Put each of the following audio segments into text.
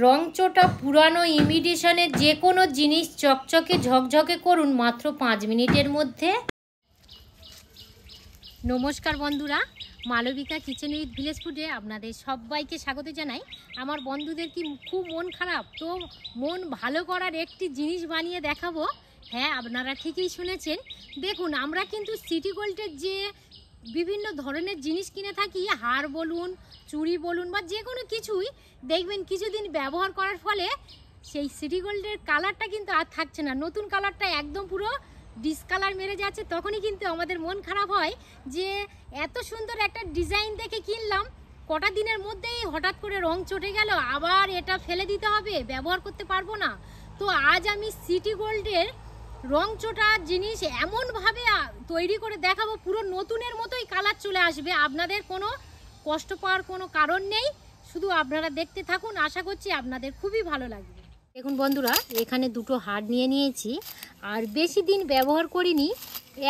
রংচটা পুরানো ইমিটেশনের যে কোনো জিনিস চকচকে ঝকঝকে করুন মাত্র 5 মিনিটের মধ্যে। নমস্কার বন্ধুরা, মালবিকা কিচেন উইথ ভিলেজ ফুডে আপনাদের সবাইকে স্বাগত জানাই। আমার বন্ধুদের কি খুব মন খারাপ, তো মন ভালো করার একটি জিনিস বানিয়ে দেখাবো। হ্যাঁ, আপনারা ঠিকই শুনেছেন। দেখুন, আমরা কিন্তু সিটি গোল্ডের যে বিভিন্ন ধরনের জিনিস কিনে থাকি, হার বলুন, চুড়ি বলুন বা যে কোনো কিছুই, দেখবেন কিছুদিন ব্যবহার করার ফলে সেই সিটি গোল্ডের কালারটা কিন্তু আর থাকছে না, নতুন কালারটা একদম পুরো ডিসকালার মেরে যাচ্ছে। তখনই কিন্তু আমাদের মন খারাপ হয় যে এত সুন্দর একটা ডিজাইন দেখে কিনলাম, কটা দিনের মধ্যেই হঠাৎ করে রং চটে গেল, আবার এটা ফেলে দিতে হবে, ব্যবহার করতে পারবো না। তো আজ আমি সিটি গোল্ডের রং চটা জিনিস এমনভাবে তৈরি করে দেখাবো, পুরো নতুনের মতোই কালার চলে আসবে। আপনাদের কোনো কষ্ট পাওয়ার কোনো কারণ নেই, শুধু আপনারা দেখতে থাকুন, আশা করছি আপনাদের খুবই ভালো লাগবে। দেখুন বন্ধুরা, এখানে দুটো হার নিয়ে নিয়েছি, আর বেশি দিন ব্যবহার করিনি,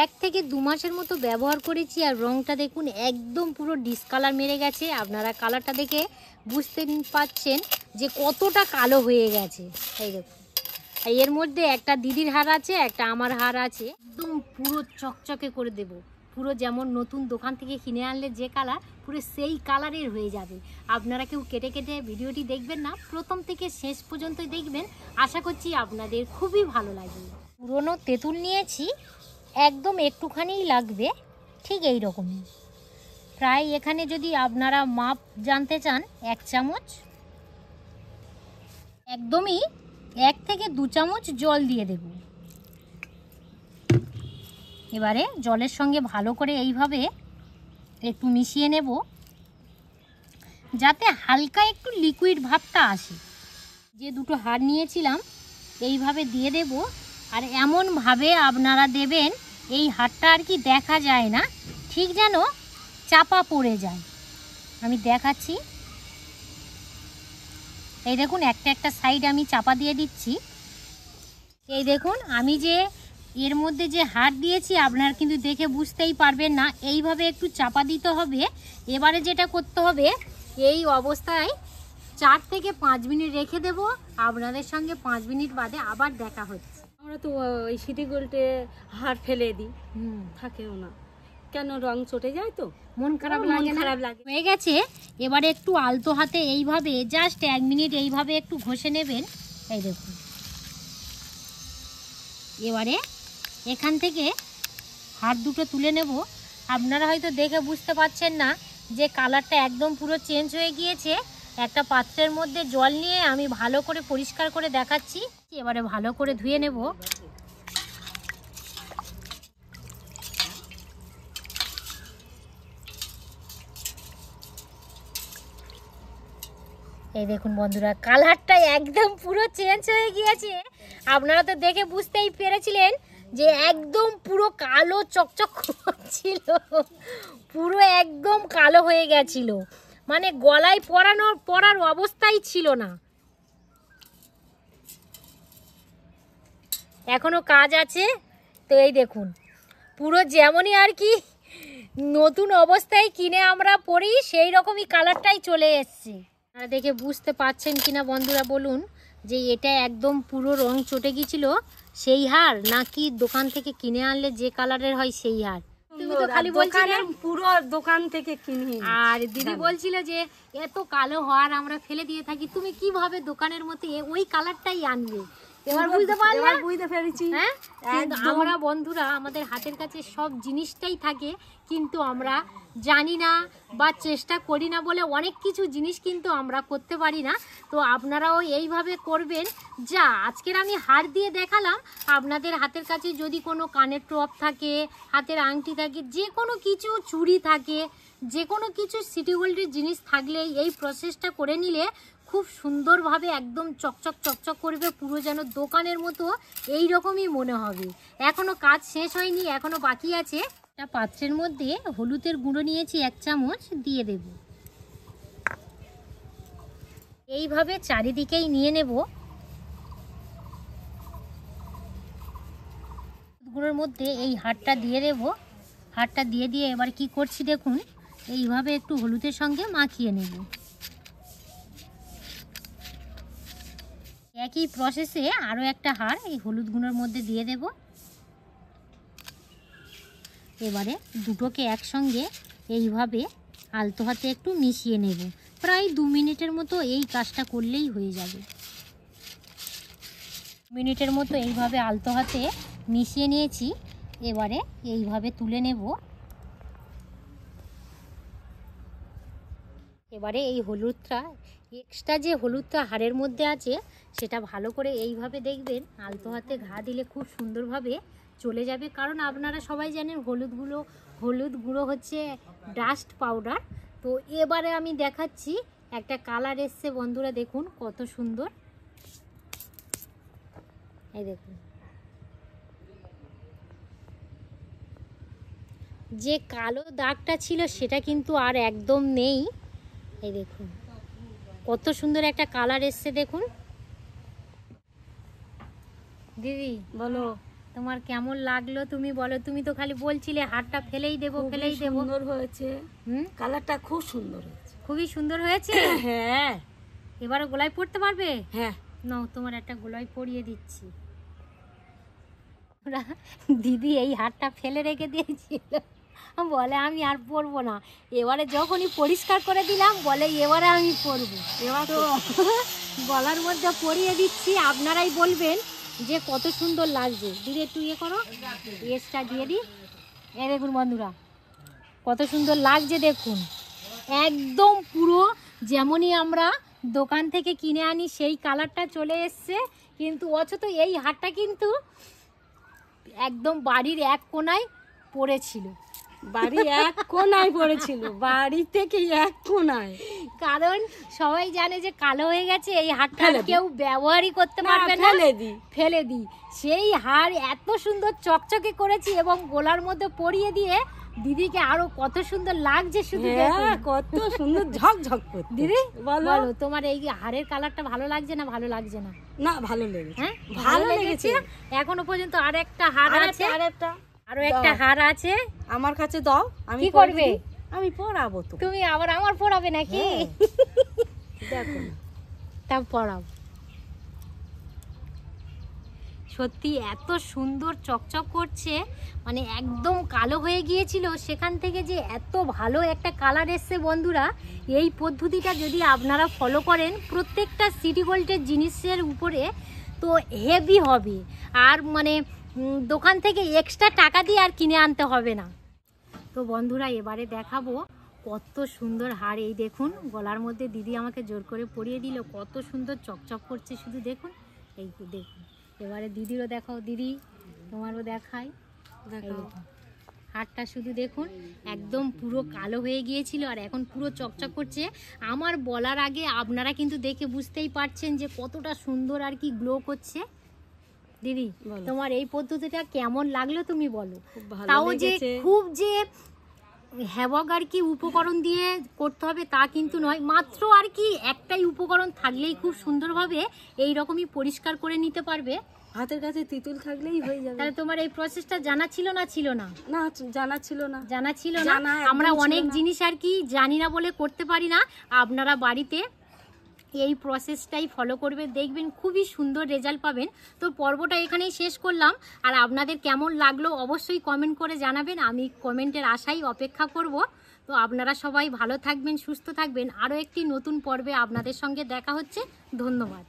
1 থেকে 2 মাসের মতো ব্যবহার করেছি। আর রংটা দেখুন একদম পুরো ডিসকালার মেরে গেছে। আপনারা কালারটা দেখে বুঝতে পারছেন যে কতটা কালো হয়ে গেছে। এই দেখুন, আর এর মধ্যে একটা দিদির হার আছে, একটা আমার হার আছে। একদম পুরো চকচকে করে দেব, পুরো যেমন নতুন দোকান থেকে কিনে আনলে যে কালার, পুরো সেই কালারের হয়ে যাবে। আপনারা কেউ কেটে কেটে ভিডিওটি দেখবেন না, প্রথম থেকে শেষ পর্যন্ত দেখবেন, আশা করছি আপনাদের খুবই ভালো লাগবে। পুরনো তেঁতুল নিয়েছি, একদম একটুখানিই লাগবে, ঠিক এই রকমই। প্রায় এখানে যদি আপনারা মাপ জানতে চান, 1 চামচ, একদমই 1 থেকে 2 চামচ জল দিয়ে দেব। এবারে জলের সঙ্গে ভালো করে এইভাবে একটু মিশিয়ে নেব, যাতে হালকা একটু লিকুইড ভাবটা আসে। যে দুটো হার নিয়েছিলাম এইভাবে দিয়ে দেব, আর এমনভাবে আপনারা দেবেন এই হারটা আর কি দেখা যায় না, ঠিক যেন চাপা পড়ে যায়। আমি দেখাচ্ছি, এই দেখুন একটা একটা সাইড আমি চাপা দিয়ে দিচ্ছি। এই দেখুন, আমি যে এর মধ্যে যে হার দিয়েছি আপনারা কিন্তু দেখে বুঝতেই পারবেন না, এইভাবে একটু চাপা দিতে হবে। এবারে যেটা করতে হবে, এই অবস্থায় 4 থেকে 5 মিনিট রেখে দেব। আপনাদের সঙ্গে 5 মিনিট বাদে আবার দেখা হচ্ছে। আমরা তো ওই সিটি গোল্ডে হার ফেলে দিই, থাকেও না, কেন রং চটে যায় তো মন খারাপ লাগে, খারাপ লাগে। হয়ে গেছে। এবারে একটু আলতো হাতে এইভাবে জাস্ট 1 মিনিট এইভাবে একটু ঘষে নেবেন। এই দেখুন, এবারে এখান থেকে হাত দুটো তুলে নেব। আপনারা হয়তো দেখে বুঝতে পারছেন না যে কালারটা একদম পুরো চেঞ্জ হয়ে গিয়েছে। একটা পাত্রের মধ্যে জল নিয়ে আমি ভালো করে পরিষ্কার করে দেখাচ্ছি। এবারে ভালো করে ধুয়ে নেব। এই দেখুন বন্ধুরা, কালারটা একদম পুরো চেঞ্জ হয়ে গিয়েছে। আপনারা তো দেখে বুঝতেই পেরেছিলেন যে একদম পুরো কালো চকচক করছিল, পুরো একদম কালো হয়ে গেছিল, মানে গলায় পরার অবস্থাই ছিল না। এখনো কাজ আছে। তো এই দেখুন, পুরো যেমনই আর কি নতুন অবস্থায় কিনে আমরা পরি, সেই রকমই কালারটাই চলে এসছে। আপনারা দেখে বুঝতে পারছেন কিনা বন্ধুরা বলুন, যে এটা একদম পুরো রং চটে গিয়েছিল সেই হার, নাকি দোকান থেকে কিনে আনলে যে কালারের হয় সেই হার? তুমি তো খালি বলছিলে পুরো দোকান থেকে কিনি, আর দিদি বলছিল যে এত কালো হার আমরা ফেলে দিয়ে থাকি, তুমি কিভাবে দোকানের মতো ওই কালারটাই আনবে? এবার বুঝতে পারলাম, বুঝতে পেরেছি। হ্যাঁ, আমরা বন্ধুরা আমাদের হাতের কাছে সব জিনিসটাই থাকে, কিন্তু আমরা জানি না বা চেষ্টা করি না বলে অনেক কিছু জিনিস কিন্তু আমরা করতে পারি না। তো আপনারাও এইভাবে করবেন। যা আজকের আমি হার দিয়ে দেখালাম, আপনাদের হাতের কাছে যদি কোনো কানের টপ থাকে, হাতের আংটি থাকে, যে কোনো কিছু চুড়ি থাকে, যে কোনো কিছু সিটি গোল্ডের জিনিস থাকলে এই প্রসেসটা করে নিলে খুব সুন্দরভাবে একদম চকচক চকচক করবে, পুরো যেন দোকানের মতো এই রকমই মনে হবে। এখনও কাজ শেষ হয়নি, এখনও বাকি আছে। একটা পাত্রের মধ্যে হলুদের গুঁড়ো নিয়েছি 1 চামচ, দিয়ে দেব। এইভাবে চারিদিকেই নিয়ে নেব। গুঁড়োর মধ্যে এই হারটা দিয়ে দেব। হারটা দিয়ে এবার কি করছি দেখুন, এইভাবে একটু হলুদের সঙ্গে মাখিয়ে নেব। একই প্রসেসে আরও একটা হাড় এই হলুদ গুঁড়োর মধ্যে দিয়ে দেব। এবারে দুটোকে একসঙ্গে এইভাবে আলতো হাতে একটু মিশিয়ে নেব। প্রায় 2 মিনিটের মতো এই কাজটা করলেই হয়ে যাবে। মিনিটের মতো এইভাবে আলতো হাতে মিশিয়ে নিয়েছি। এবারে এইভাবে তুলে নেব। এবারে এই হলুদটা, এক্সট্রা যে হলুদটা হাড়ের মধ্যে আছে সেটা ভালো করে এইভাবে দেখবেন আলতো হাতে ঘা দিলে খুব সুন্দরভাবে চলে যাবে। কারণ আপনারা সবাই জানেন হলুদ গুঁড়ো হচ্ছে ডাস্ট পাউডার। তো এবারে আমি দেখাচ্ছি একটা কালার এসছে বন্ধুরা, দেখুন কত সুন্দর। এই দেখুন, যে কালো দাগটা ছিল সেটা কিন্তু আর একদম নেই। এই দেখুন কত সুন্দর একটা কালার এসছে দেখুন। দিদি বলো, তোমার কেমন লাগলো তুমি বলো। তুমি তো খালি বলছিলে হাড়টা ফেলেই দেবো ফেলেই দেবো। সুন্দর হয়েছে, কালারটা খুব সুন্দর হয়েছে। খুবই সুন্দর হয়েছে। হ্যাঁ, এবারে গলায় পরতে পারবে? হ্যাঁ, নাও তোমার একটা গলায় পরিয়ে দিচ্ছি। দিদি এই হাড়টা ফেলে রেখে দিয়েছিল, বলে আমি আর পরবো না। এবারে যখনই পরিষ্কার করে দিলাম বলে এবারে আমি পরবো। এবার তো গলার মধ্যে পরিয়ে দিচ্ছি। আপনারাই বলবেন যে কত সুন্দর লাগছে। দিদি একটু ইয়ে করো, এসটা দিয়ে দিই। এ দেখুন বন্ধুরা কত সুন্দর লাগছে দেখুন। একদম পুরো যেমনই আমরা দোকান থেকে কিনে আনি সেই কালারটা চলে এসছে। কিন্তু অথচ এই হারটা কিন্তু একদম বাড়ির এক কোনায় পড়েছিল। বাড়ি এক কোনায় পড়েছিল, বাড়ি থেকে এক কোনায়। কারণ সবাই জানে যে কালো হয়ে গেছে, এই হারটা কেউ ব্যবহারই করতে পারবে না, ফেলে দিই। সেই হার এত সুন্দর চকচকে করেছি এবং গোলার মধ্যে পরিয়ে দিয়ে দিদিকে আরো কত সুন্দর লাগছে শুধু দেখুন। কত সুন্দর ঝকঝক করছে। দিদি বলো তোমার এই হারের কালারটা ভালো লাগছে না ভালো লাগছে না? না, ভালো লেগেছে। হ্যাঁ ভালো লেগেছে। এখনো পর্যন্ত আরেকটা হার আছে, আরো একটা হার আছে আমার কাছে দাও। আমি কি করবে? আমি পরাবো। তো তুমি আবার আমার পরাবে নাকি? দেখো তা পরাও। সত্যি এত সুন্দর চকচক করছে, মানে একদম কালো হয়ে গিয়েছিল সেখান থেকে যে এত ভালো একটা কালার এসছে বন্ধুরা। এই পদ্ধতিটা যদি আপনারা ফলো করেন প্রত্যেকটা সিটি গোল্ডের জিনিসের উপরে, তো হেভি হবে। আর মানে দোকান থেকে এক্সট্রা টাকা দিয়ে আর কিনে আনতে হবে না। তো বন্ধুরা এবারে দেখাবো কত সুন্দর হার। এই দেখুন গলার মধ্যে দিদি আমাকে জোর করে পরিয়ে দিল, কত সুন্দর চকচক করছে শুধু দেখুন। এই দেখুন এবারে দিদিরও দেখাও, দিদি তোমারও দেখাই। হারটা শুধু দেখুন একদম পুরো কালো হয়ে গিয়েছিল আর এখন পুরো চকচক করছে। আমার বলার আগে আপনারা কিন্তু দেখে বুঝতেই পারছেন যে কতটা সুন্দর আর কি গ্লো করছে। দিদি তোমার এই পদ্ধতিটা কেমন লাগলো তুমি বলো। তাও যে খুব যে হ্যাভক আর কি উপকরণ দিয়ে করতে হবে তা কিন্তু নয়, মাত্র আর কি একটাই উপকরণ থাকলেই খুব সুন্দরভাবে এই রকমই পরিষ্কার করে নিতে পারবে। হাতের কাছে তিতুল থাকলেই হয়ে যাবে। তাহলে তোমার এই প্রসেসটা জানা ছিল না? ছিল না, না জানা ছিল না, জানা ছিল না। আমরা অনেক জিনিস আর কি জানি না বলে করতে পারি না। আপনারা বাড়িতে এই প্রসেসটাই ফলো করবে, দেখবেন খুবই সুন্দর রেজাল্ট পাবেন। তো পর্বটা এখানেই শেষ করলাম। আর আপনাদের কেমন লাগলো অবশ্যই কমেন্ট করে জানাবেন, আমি কমেন্টের আশাই অপেক্ষা করব। তো আপনারা সবাই ভালো থাকবেন, সুস্থ থাকবেন। আরও একটি নতুন পর্বে আপনাদের সঙ্গে দেখা হচ্ছে। ধন্যবাদ।